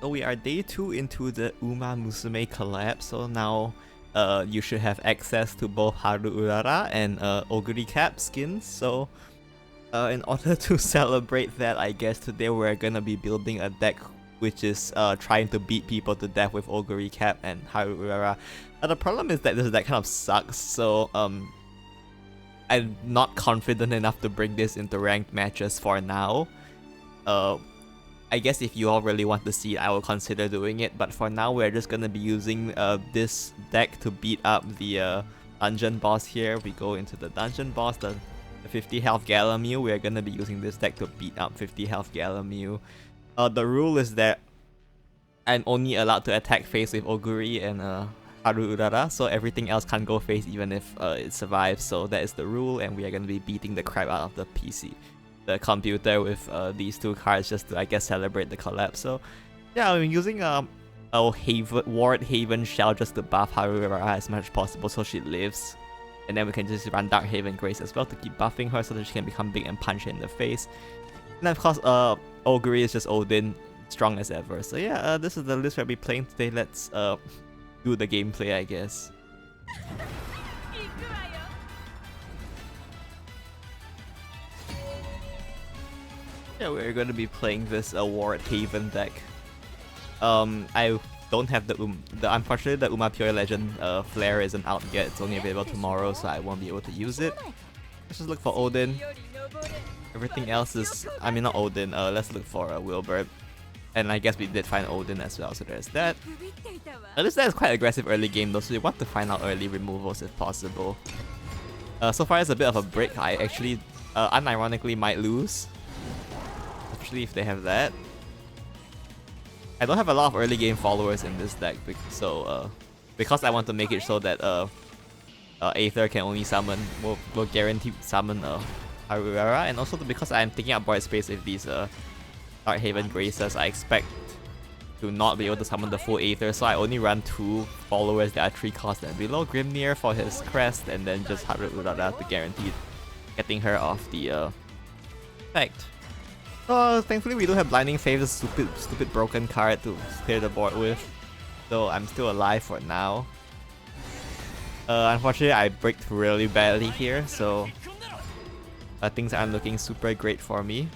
So we are day 2 into the Uma Musume collab, so now you should have access to both Haru Urara and Oguri Cap skins. So in order to celebrate that, I guess today we're gonna be building a deck which is trying to beat people to death with Oguri Cap and Haru Urara. The problem is that this deck kind of sucks, so I'm not confident enough to bring this into ranked matches for now. I guess if you all really want to see it, I will consider doing it, but for now we're just gonna be using this deck to beat up the dungeon boss here. We go into the dungeon boss, the 50 health Galmieux. We're gonna be using this deck to beat up 50 health Galmieux. The rule is that I'm only allowed to attack face with Oguri and Haru Urara, so everything else can't go face even if it survives, so that is the rule, and we are gonna be beating the crap out of the the computer with these two cards just to, I guess, celebrate the collab. So yeah, I'm using a Ward Haven Shell just to buff Haru Urara as much as possible so she lives, and then we can just run Dark Haven Grace as well to keep buffing her so that she can become big and punch her in the face. And then of course Oguri is just Odin, strong as ever. So yeah, this is the list we'll be playing today. Let's do the gameplay, I guess. Yeah, we're going to be playing this Ward Haven deck. I don't have unfortunately the Uma Pure Legend Flare isn't out yet. It's only available tomorrow, so I won't be able to use it. Let's just look for Odin. Everything else is, I mean not Odin, let's look for Wilbert. And I guess we did find Odin as well, so there's that. This deck is quite aggressive early game though, so we want to find out early removals if possible. So far it's a bit of a break. I actually unironically might lose, especially if they have that. I don't have a lot of early game followers in this deck, so because I want to make it so that Aether can only summon, will guarantee summon Haru Urara, and also because I'm taking up board space with these Dark Haven Graces, I expect to not be able to summon the full Aether, so I only run 2 followers that are 3 cost and below. Grimnir for his crest, and then just Haru Urara to guarantee getting her off the effect. So thankfully we do have Blinding Faith, this stupid broken card to clear the board with, so I'm still alive for now. Unfortunately I bricked really badly here, so things aren't looking super great for me.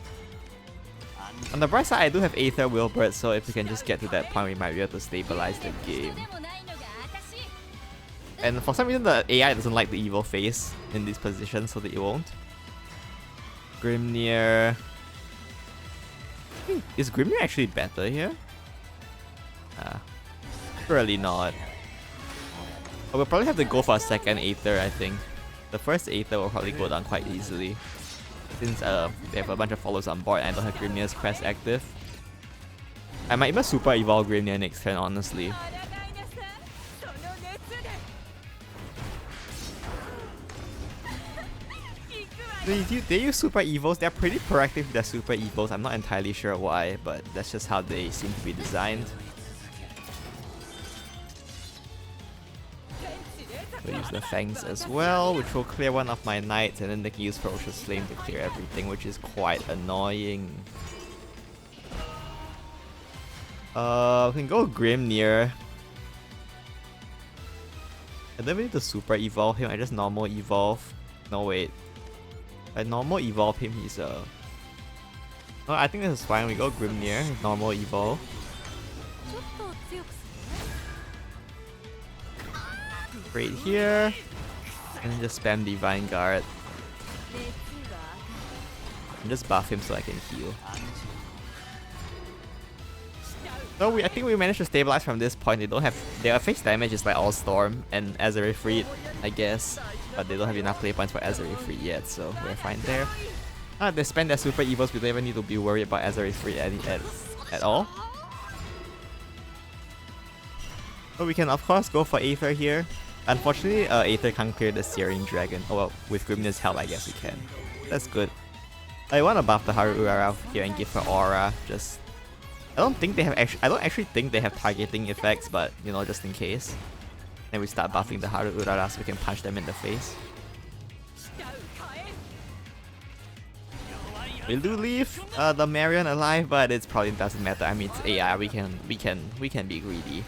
On the bright side, I do have Aether Wilbert, so if we can just get to that point, we might be able to stabilize the game. And for some reason, the AI doesn't like the evil face in this position, so that it won't. Grimnir. Is Grimnir actually better here? Surely not. But we'll probably have to go for a second Aether, I think. The first Aether will probably go down quite easily, since they have a bunch of followers on board and I don't have Grimnir's crest active. I might even super evolve Grimnir next turn, honestly. They use super evils. They're pretty proactive with their super evils. I'm not entirely sure why, but that's just how they seem to be designed. We'll use the Fangs as well, which will clear one of my knights, and then they can use Ferocious Flame to clear everything, which is quite annoying. We can go Grimnir. I don't need to super evolve him, I just normal evolve. No wait. If I normal evolve him, he's no, I think this is fine. We go Grimnir, normal evolve. Right here, and then just spam Divine Guard and just buff him so I can heal. So I think we managed to stabilize from this point. They don't have their face damage is like all Storm and Azerifreed, I guess, but they don't have enough play points for Azerifreed yet, so we're fine there. They spend their super evils, we don't even need to be worried about Azerifreed at all. So we can of course go for Aether here. Unfortunately, Aether can't clear the Searing Dragon. Oh well, with Grimnir's help, I guess we can. That's good. I want to buff the Haru Urara here and give her Aura. Just, I don't actually think they have targeting effects, but you know, just in case. Then we start buffing the Haru Urara so we can punch them in the face. We do leave the Marion alive, but it probably doesn't matter. I mean, it's AI. We can be greedy.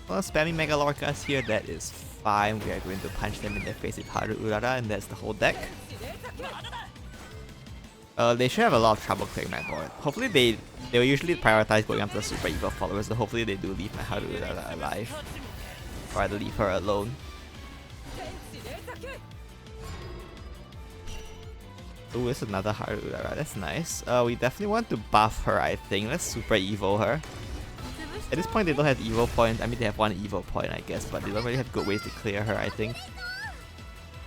Well, spamming Mega Lorcas here, that is fine. We are going to punch them in the face with Haru Urara, and that's the whole deck. They should have a lot of trouble clearing my board. Hopefully they will usually prioritize going after the super evil followers, so hopefully they do leave my Haru Urara alive. Or rather leave her alone. Ooh, it's another Haru Urara, that's nice. We definitely want to buff her, I think. Let's super evil her. At this point they don't have evil point. I mean they have one evil point I guess, but they don't really have good ways to clear her, I think.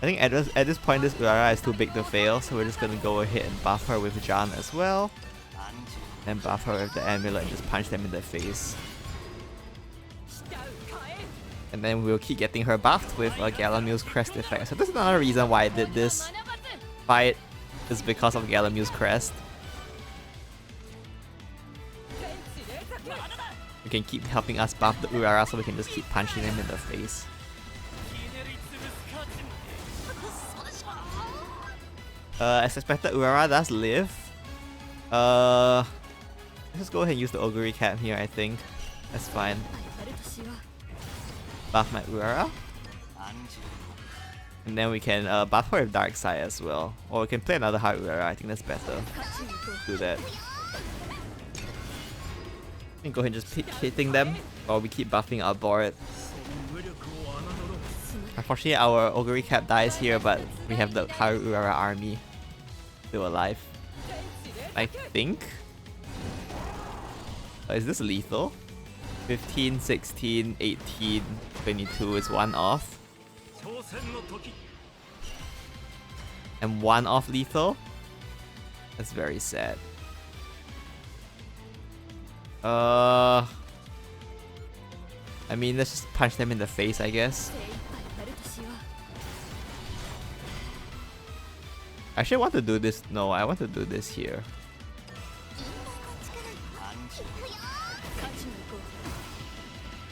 I think at this point this Urara is too big to fail, so we're just gonna go ahead and buff her with Jan as well. And buff her with the amulet and just punch them in the face. And then we'll keep getting her buffed with Galmieux's crest effect. So this is another reason why I did this fight, is because of Galmieux's crest. You can keep helping us buff the Urara so we can just keep punching him in the face. As expected, Urara does live. Let's just go ahead and use the Augury Cap here, I think. That's fine. Buff my Urara. And then we can buff her with Dark Side as well. Or we can play another hard Urara, I think that's better. Do that. We can go ahead and just keep hitting them while we keep buffing our board. Unfortunately our Augury Cap dies here, but we have the Haru Urara army still alive. I think. Is this lethal? 15, 16, 18, 22 is one off. And one off lethal? That's very sad. I mean, let's just punch them in the face, I guess. Actually, I want to do this. No, I want to do this here.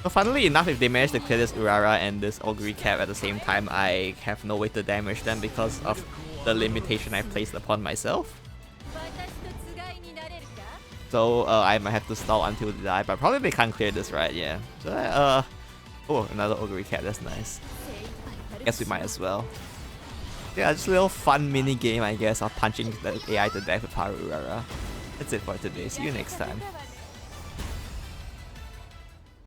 So funnily enough, if they manage to clear this Urara and this Augury Cap at the same time, I have no way to damage them because of the limitation I placed upon myself. So I might have to stall until they die, but probably they can't clear this, right? Yeah. So oh, another Augury Cap, that's nice. Guess we might as well. Yeah, just a little fun mini game, I guess, of punching the AI to death with Haru Urara. That's it for today. See you next time.